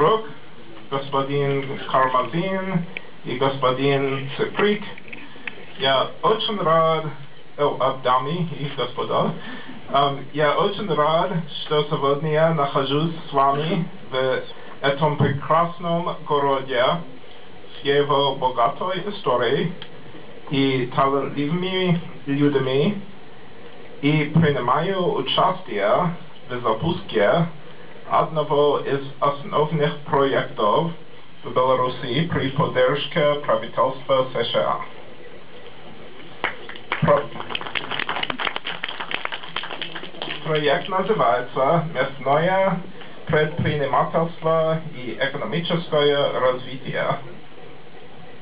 Брук, господин Кармазин и господин Циприк. Я очень рад, дамы и господа, я очень рад, что сегодня я нахожусь с вами в этом прекрасном городе с его богатой историей и талантливыми людьми, и принимаю участие в запуске одного из основных проектов в Беларуси при поддержке правительства США. Проект называется «Местное, предпринимательство и экономическое развитие».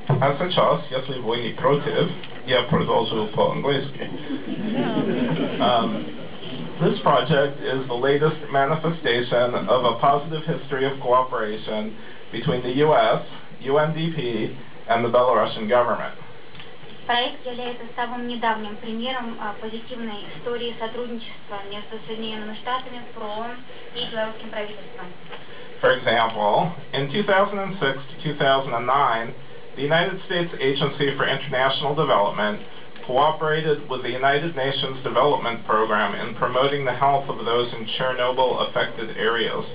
А сейчас, если вы не против, я продолжу по-английски. This project is the latest manifestation of a positive history of cooperation between the U.S., UNDP, and the Belarusian government. Проект является самым недавним примером позитивной истории сотрудничества между Соединенными Штатами, ПРООН и белорусским правительством. For example, in 2006 to 2009, the United States Agency for International Development cooperated with the United Nations Development Program in promoting the health of those in Chernobyl-affected areas.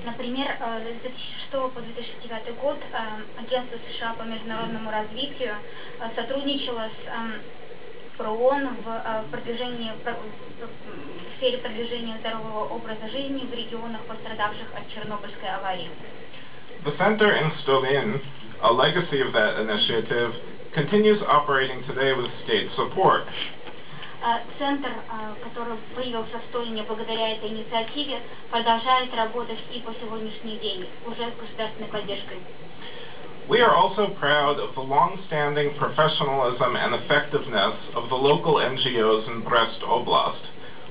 Например, с 2006 по 2009 год Агентство США по международному развитию сотрудничало с ПРООН в сфере продвижения здорового образа жизни в регионах, пострадавших от Чернобыльской аварии. The center in Stolin, a legacy of that initiative, continues operating today with state support. Центр, который появился в Столине благодаря этой инициативе, продолжает работать и по сегодняшний день, уже с государственной поддержкой. We are also proud of the long-standing professionalism and effectiveness of the local NGOs in Brest Oblast,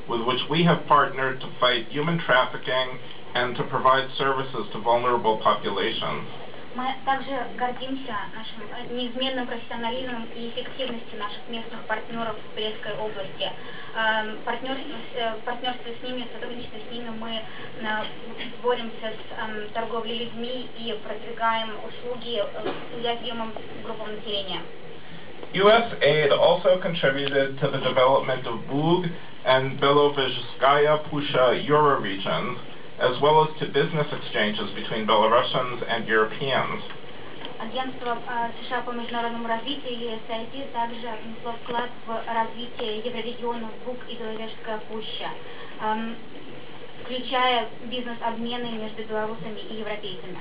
with which we have partnered to fight human trafficking and to provide services to vulnerable populations. Мы также гордимся нашим неизменным профессионализмом и эффективностью наших местных партнеров в Брестской области. В партнерстве с ними, в сотрудничестве с ними мы боремся с торговлей людьми и продвигаем услуги уязвимым группам населения. USAID also contributed to the development of Bug and Belovezhskaya Pusha Euro regions, as well as to business exchanges between Belarusians and Europeans. Агентство США по международному развитию USAID также внесло вклад в развитие еврорегионов Буг и Беловежская Пуща, включая бизнес-обмены между белорусами и европейцами.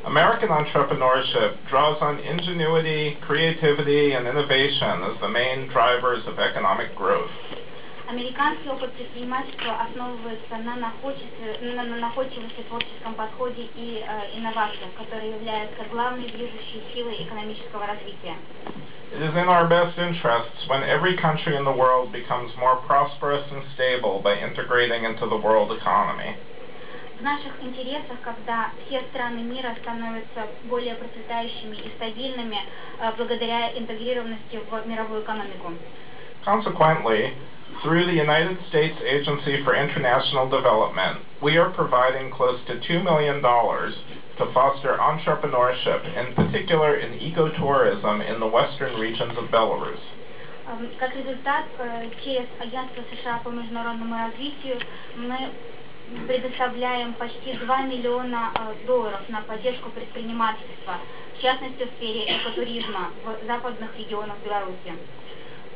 American entrepreneurship draws on ingenuity, creativity, and innovation as the main drivers of economic growth. Американский опыт предпринимательства основывается на находчивости, творческом подходе и инновациях, которые являются главной движущей силой экономического развития. It is in our best interests when every country in the world becomes more prosperous and stable by integrating into the world economy. В наших интересах, когда все страны мира становятся более процветающими и стабильными благодаря интегрированности в мировую экономику. Consequently, through the United States Agency for International Development, we are providing close to $2 million to foster entrepreneurship, in particular in ecotourism in the western regions of Belarus. Как результат, через Агентство США по международному развитию мы предоставляем почти $2 миллиона на поддержку предпринимательства, в частности в сфере экотуризма в западных регионах Беларуси.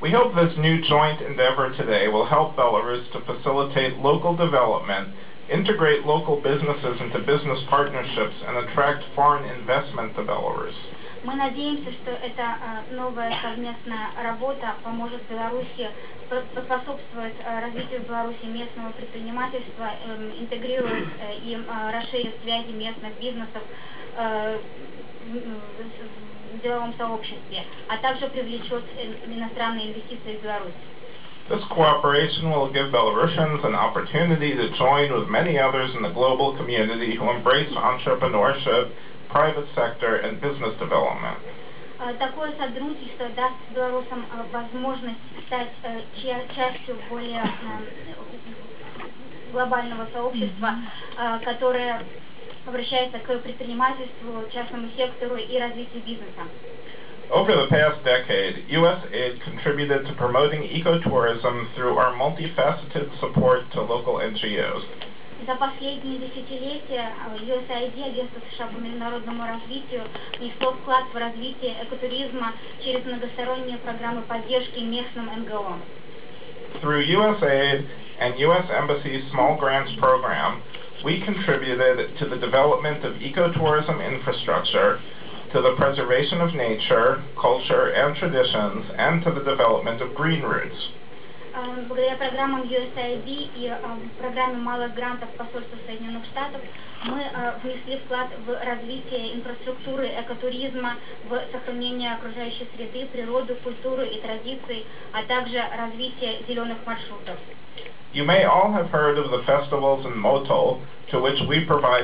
We hope this new joint endeavor today will help Belarus to facilitate local development, integrate local businesses into business partnerships, and attract foreign investment to Belarus. Мы надеемся, что эта новая совместная работа поможет Беларуси, поспособствует развитию в Беларуси местного предпринимательства, интегрирует и расширит связи местных бизнесов в деловом сообществе, а также привлечет иностранные инвестиции в Беларусь. This cooperation will give Belarusians an opportunity to join with many others in the global community who embrace entrepreneurship, private sector, and business development. Такое сотрудничество даст белорусам возможность стать частью более глобального сообщества, которое обращается к предпринимательству, частному сектору и развитию бизнеса. Over the past decade, USAID contributed to promoting ecotourism through our multifaceted support to local NGOs. За последние десятилетия USAID, Агентство США по международному развитию, внесло вклад в развитие экотуризма через многосторонние программы поддержки местным НГО. Through USAID and U.S. Embassy's Small Grants Program, we contributed to the development of ecotourism infrastructure, to the preservation of nature, culture, and traditions, and to the development of green routes. Благодаря программам USAID и программе малых грантов посольства Соединенных Штатов мы внесли вклад в развитие инфраструктуры экотуризма, в сохранение окружающей среды, природы, культуры и традиций, а также развитие зеленых маршрутов. You may all have heard of the festivals in Motol, to which we provided